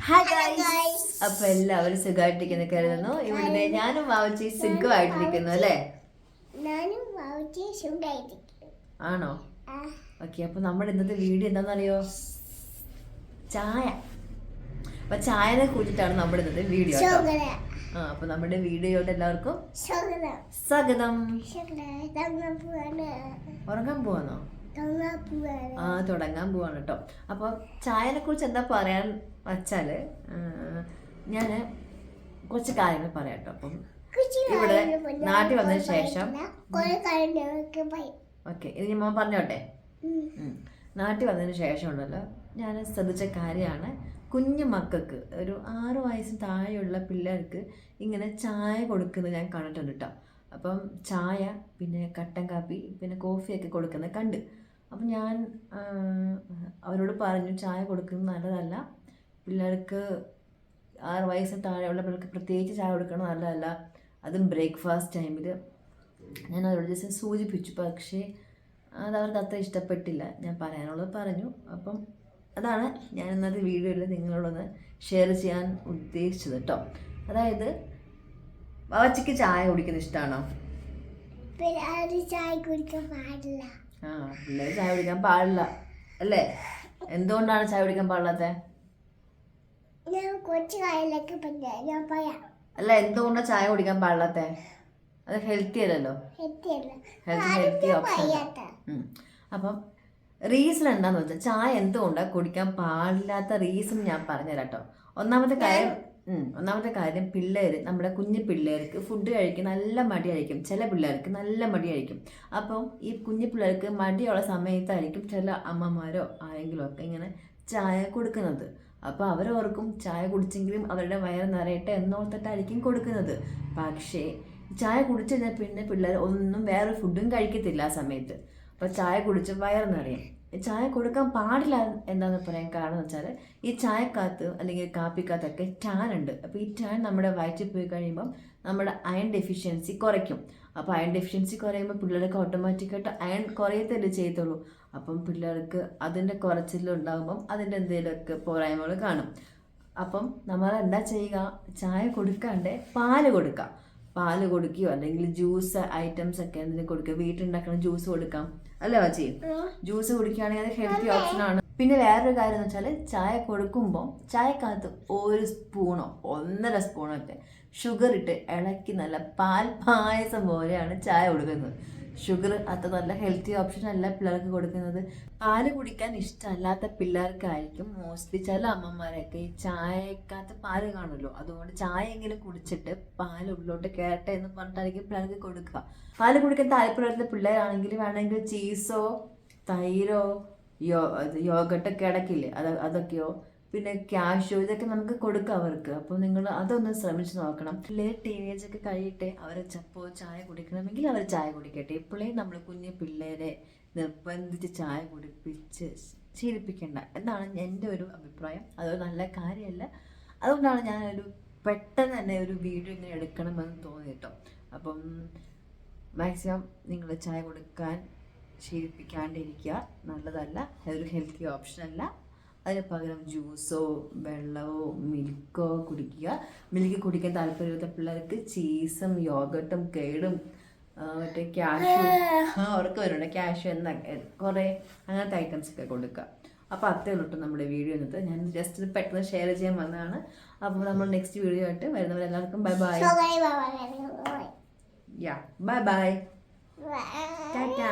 Hi guys. അപ്പൊ എല്ലാവരും സുഖമായിട്ടിരിക്കുന്നു കരുതുന്നു. ഇവിടെ ഞാനും വാവച്ചി സുഖമായിട്ടിരിക്കുന്നു അല്ലേ? ആണോ? ഓക്കെ. അപ്പൊ നമ്മുടെ ഇന്നത്തെ വീഡിയോ എന്താണെന്നറിയോ? ചായ. അപ്പൊ ചായനെ കുറിച്ചിട്ടാണ് നമ്മുടെ ഇന്നത്തെ വീഡിയോ. അപ്പൊ നമ്മുടെ വീഡിയോയുടെ എല്ലാവർക്കും സ്വാഗതം. ഉറങ്ങാൻ പോവാന്നോ? തുടങ്ങാൻ പോവാണ് കേട്ടോ. അപ്പോൾ ചായനെ കുറിച്ച് എന്താ പറയാൻ വച്ചാല് ഞാൻ കുറച്ച് കാര്യങ്ങൾ പറയാം കേട്ടോ. അപ്പം ഇവിടെ നാട്ടിൽ വന്നതിന് ശേഷം ഓക്കെ, ഇത് ഞാൻ പറഞ്ഞോട്ടെ. നാട്ടിൽ വന്നതിന് ശേഷം ഉണ്ടല്ലോ ഞാൻ ശ്രദ്ധിച്ച കാര്യമാണ്, കുഞ്ഞു മക്കൾക്ക് ഒരു 6 വയസ്സിന് താഴെയുള്ള പിള്ളേർക്ക് ഇങ്ങനെ ചായ കൊടുക്കുന്നത് ഞാൻ കണ്ടിട്ടുണ്ട് കേട്ടോ. അപ്പം ചായ, പിന്നെ കട്ടൻ കാപ്പി, പിന്നെ കോഫിയൊക്കെ കൊടുക്കുന്നത് കണ്ട്. അപ്പം ഞാൻ അവരോട് പറഞ്ഞു, ചായ കൊടുക്കുന്നത് നല്ലതല്ല, പിള്ളേർക്ക് 6 വയസ്സിന് താഴെയുള്ള പിള്ളേർക്ക് പ്രത്യേകിച്ച് ചായ കൊടുക്കുന്നത് നല്ലതല്ല, അതും ബ്രേക്ക്ഫാസ്റ്റ് ടൈമിൽ. ഞാൻ അവരോട് ജസ്റ്റ് സൂചിപ്പിച്ചു, പക്ഷേ അതവർക്ക് അത്ര ഇഷ്ടപ്പെട്ടില്ല. ഞാൻ പറയാനുള്ളത് പറഞ്ഞു. അപ്പം അതാണ് ഞാൻ ഇന്നത്തെ വീഡിയോയിൽ നിങ്ങളോടൊന്ന് ഷെയർ ചെയ്യാൻ ഉദ്ദേശിച്ചത് കേട്ടോ. അതായത് വാവച്ചിക്ക് ചായ കുടിക്കുന്നത് ഇഷ്ടമാണോ? പിള്ളേർ ചായ കുടിക്കാൻ പാടില്ല. പിള്ളേർ ചായ കുടിക്കാൻ പാടില്ല അല്ലേ? എന്തുകൊണ്ടാണ് ചായ കുടിക്കാൻ പാടില്ലാത്ത? അല്ല, എന്തുകൊണ്ടാണ് ചായ കുടിക്കാൻ പാടില്ലാത്ത? അത് ഹെൽത്തി അല്ലല്ലോ. Healthy option. അപ്പം റീസൺ എന്താണെന്ന് വെച്ചാൽ, ചായ എന്തുകൊണ്ടാണ് കുടിക്കാൻ പാടില്ലാത്ത റീസൺ ഞാൻ പറഞ്ഞുതരാം കേട്ടോ. ഒന്നാമത്തെ കാര്യം പിള്ളേർ, നമ്മുടെ കുഞ്ഞു പിള്ളേർക്ക് ഫുഡ് കഴിക്കാൻ നല്ല മടിയായിരിക്കും. ചില പിള്ളേർക്ക് നല്ല മടിയായിരിക്കും. അപ്പം ഈ കുഞ്ഞു പിള്ളേർക്ക് മടിയുള്ള സമയത്തായിരിക്കും ചില അമ്മമാരോ ആരെങ്കിലും ഒക്കെ ഇങ്ങനെ ചായ കൊടുക്കുന്നത്. അപ്പോൾ അവരോർക്കും ചായ കുടിച്ചെങ്കിലും അവരുടെ വയറ് നിറയട്ടെ എന്നോർത്തിട്ടായിരിക്കും കൊടുക്കുന്നത്. പക്ഷേ ചായ കുടിച്ചു കഴിഞ്ഞാൽ പിന്നെ പിള്ളേർ ഒന്നും വേറെ ഫുഡും കഴിക്കത്തില്ല ആ സമയത്ത്. അപ്പോൾ ചായ കുടിച്ച് വയറ് നിറയും. ചായ കൊടുക്കാൻ പാടില്ല എന്താണെന്ന് പറയാൻ കാരണം എന്ന് വെച്ചാൽ, ഈ ചായക്കകത്ത് അല്ലെങ്കിൽ കാപ്പിക്കകത്തൊക്കെ ടാൻ ഉണ്ട്. അപ്പോൾ ഈ ടാൻ നമ്മുടെ വയറ്റിൽ പോയി കഴിയുമ്പം നമ്മുടെ അയൺ ഡെഫിഷ്യൻസി കുറയ്ക്കും. അപ്പോൾ അയൺ ഡെഫിഷ്യൻസി കുറയുമ്പോൾ പിള്ളേർക്ക് ഓട്ടോമാറ്റിക്കായിട്ട് അയൺ കുറയത്തല്ലേ ചെയ്യത്തുള്ളൂ. അപ്പം പിള്ളേർക്ക് അതിൻ്റെ കുറച്ചിലുണ്ടാകുമ്പം അതിൻ്റെ എന്തെങ്കിലുമൊക്കെ പോരായ്മകൾ കാണും. അപ്പം നമ്മൾ എന്താ ചെയ്യുക? ചായ കൊടുക്കാണ്ട് പാല് കൊടുക്കുക. പാല് കൊടുക്കുകയോ അല്ലെങ്കിൽ ജ്യൂസ് ഐറ്റംസ് ഒക്കെ എന്തെങ്കിലും കൊടുക്കുക. വീട്ടിലുണ്ടാക്കുന്ന ജ്യൂസ് കൊടുക്കാം അല്ലേ വാച്ചി? ജ്യൂസ് കുടിക്കുകയാണെങ്കിൽ അത് ഹെൽത്തി ഓപ്ഷനാണ്. പിന്നെ വേറൊരു കാര്യം എന്ന് വെച്ചാൽ, ചായ കൊടുക്കുമ്പോൾ ചായക്കകത്ത് 1 സ്പൂണോ 1.5 സ്പൂണോ ഒക്കെ ഷുഗർ ഇട്ട് ഇളക്കി നല്ല പാൽ പായസം പോലെയാണ് ചായ കൊടുക്കുന്നത്. ഷുഗർ അത്ര നല്ല ഹെൽത്തി ഓപ്ഷൻ അല്ല പിള്ളേർക്ക് കൊടുക്കുന്നത്. പാല് കുടിക്കാൻ ഇഷ്ടമല്ലാത്ത പിള്ളേർക്കായിരിക്കും മോസ്റ്റ്ലി ചില അമ്മമാരൊക്കെ ഈ ചായക്കകത്ത് പാല് കാണുമല്ലോ, അതുകൊണ്ട് ചായ എങ്കിലും കുടിച്ചിട്ട് പാല് ഉള്ളിലോട്ട് കയറട്ടെ എന്ന് പറഞ്ഞിട്ടായിരിക്കും പിള്ളേർക്ക് കൊടുക്കുക. പാല് കുടിക്കാൻ താല്പര്യമുള്ള പിള്ളേരാണെങ്കിൽ വേണമെങ്കിൽ ചീസോ തൈരോ യോഗട്ടൊക്കെ ഇടയ്ക്കില്ലേ അതൊക്കെയോ പിന്നെ ക്യാഷോ ഇതൊക്കെ നമുക്ക് കൊടുക്കാം അവർക്ക്. അപ്പോൾ നിങ്ങൾ അതൊന്ന് ശ്രമിച്ച് നോക്കണം. പിള്ളേർ ടീനേജൊക്കെ കഴിയട്ടെ, അവർ ചപ്പോ ചായ കുടിക്കണമെങ്കിൽ അവർ ചായ കുടിക്കട്ടെ. ഇപ്പോഴേ നമ്മൾ കുഞ്ഞു പിള്ളേരെ നിർബന്ധിച്ച് ചായ കുടിപ്പിച്ച് ശീലിപ്പിക്കേണ്ട എന്നാണ് എൻ്റെ ഒരു അഭിപ്രായം. അതൊരു നല്ല കാര്യമല്ല. അതുകൊണ്ടാണ് ഞാനൊരു പെട്ടെന്ന് തന്നെ ഒരു വീഡിയോ ഇങ്ങനെ എടുക്കണമെന്ന് തോന്നി കേട്ടോ. അപ്പം മാക്സിമം നിങ്ങൾ ചായ കൊടുക്കാൻ ശീലിപ്പിക്കാണ്ടിരിക്കുക, നല്ലതല്ല, അതൊരു ഹെൽത്തി ഓപ്ഷൻ അല്ല. അതിന് പകരം ജ്യൂസോ വെള്ളമോ മിൽക്കോ കുടിക്കുക. മിൽക്ക് കുടിക്കാൻ താല്പര്യമില്ലാത്ത പിള്ളേർക്ക് ചീസും യോഗട്ടും കേടും മറ്റേ ക്യാഷ്യൂ അവർക്ക് വരുന്നുണ്ട്, ക്യാഷ്യൂ എന്ന കുറേ അങ്ങനത്തെ ഐറ്റംസ് ഒക്കെ കൊടുക്കുക. അപ്പോൾ അത്രേ ഉള്ളൂ നമ്മുടെ വീഡിയോ എന്നിട്ട് ഞാൻ ജസ്റ്റ് പെട്ടെന്ന് ഷെയർ ചെയ്യാൻ വന്നതാണ്. അപ്പോൾ നമ്മൾ നെക്സ്റ്റ് വീഡിയോ ആയിട്ട് വരുന്നവരെല്ലാവർക്കും bye bye. Bye bye. Tata.